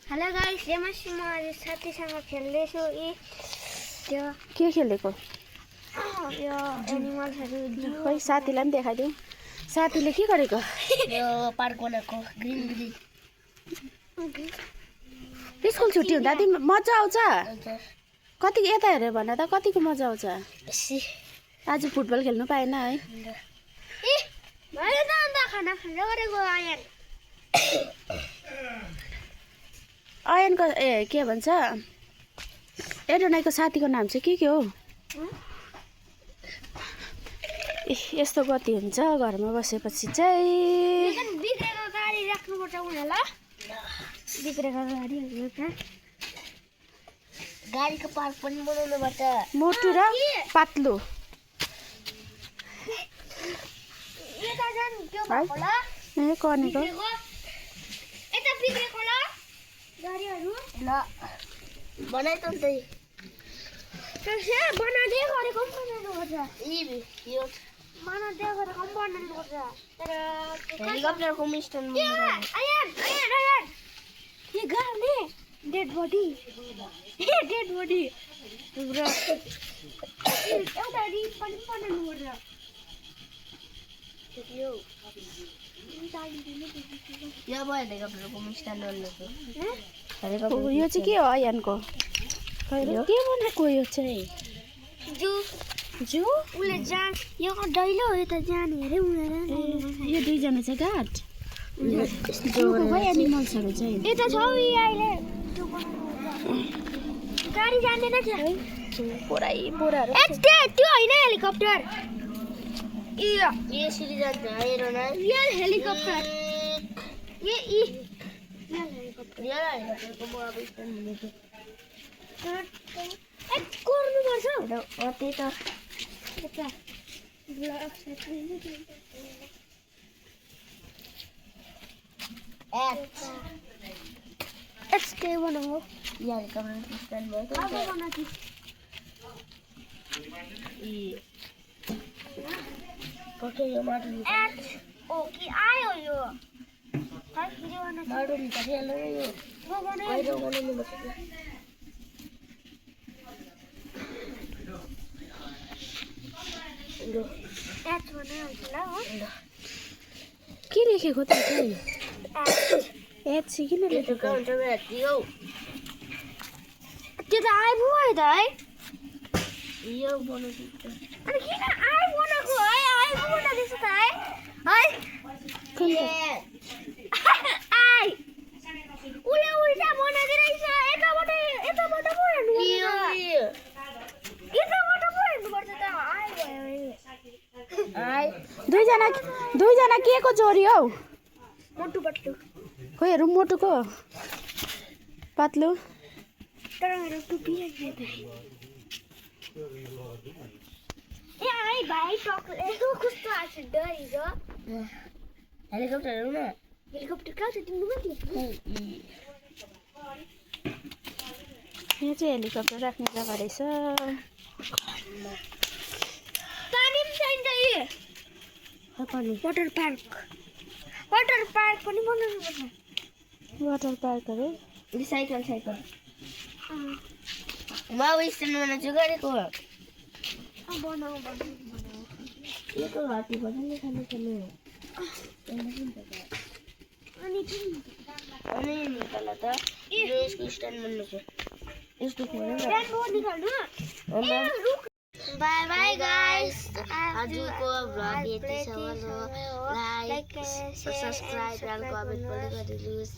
Hello guys, हेर्नुहोस् म आज साथीसँग खेल्दैछु। त्यो के खेलेको? यो एनिमल्सहरू खै साथीलाई पनि देखाइदेऊ। साथीले के गरेको? यो पार्क बनाएको ग्रिन ग्रिन। स्कुल छुट्टी हुँदा तिमी मजा आउँछ? कति यता हेरेर भन त कतिको मजा आउँछ? आज फुटबल खेल्नु पाएन है? मैले त अन्त खाना खाँदै गरेको आयन। अयनको के भन्छ एडोनाईको साथीको नाम चाहिँ के हो? यस्तो गति हुन्छ घरमा बसेपछि चाहिँ। बिग्रेको गाडी राख्नुपर्छ उनीहरूलाई। बिग्रेको गाडीहरू त गाडीको पार्क पनि बनाउनुपर्छ। मोटु र पातलो यता जान त्यो भएको ल। ए कनेको यता बिग्रेको ल गाडीहरू ल बनाइ त नि त्यसै बनाउँदै गरेको पनि बनाउनुपर्छ। यो बनाउँदै गरेको पनि बनाउनुपर्छ। तर हेलिकप्टरको मिस्टेक आयन यो गाडी डेड बडी डेड बडी र एउटा रिप पनि बनाउनुपर्छ। यो हेलिकप्टरको मिस्टेक यो चाहिँ के हो अयनको? के बनाएको यो चाहिँ? जू जू उसले जान यो दैलो हो। यता जाने अरे उनीहरू यो दुईजना चाहिँ गाठ जूको खै एनिमल्सहरू चाहिँ यता छ अहिले गाडी जान्दैन क्या पोराहरू त्यो होइन हेलिकप्टर। यसरी जान्छ यो हेलिकप्टर। गर्नुपर्छ त्यही त के बनाऊ आयो यो के लेखेको त चाहिँ? एच किन लेखेको? त्यो त आइपुग्यो त है। यो बनाउँछु अनि किन आइबनाएको है? आइपुग्न दिन्छ त है उसले उल्टा बनाएको रहेछ। यताबाट पो हेर्नुपर्छ त। दुईजना के को जोडी हौ? मोटु पट्टु खोइ हेरौँ मोटुको पातलो तर मेरो टुपी आई भाइ टक्लेको कस्तो आछ डरियो। हेलिकप्टर हेरौँ न। हेलिकप्टर कहाँ छ तिम्रो माथि? यहाँ चाहिँ हेलिकप्टर राख्ने जग्गा रहेछ। पानी पनि चाहिन्छ। वाटर पार्क पनि बनाउनुपर्छ। वाटर पार्क अरे साइकल म स्ट्यान्ड बनाउँछु गरेको बनाऊ हात्ती पनि खानु अनि तल त यसको स्ट्यान्ड बनाउँछु। यस्तो बाय बाय गाइस। आजको भ्लग यतिसम्म हो। लाइक सब्सक्राइब र कमेन्ट पनि गरिदिनुहोस्।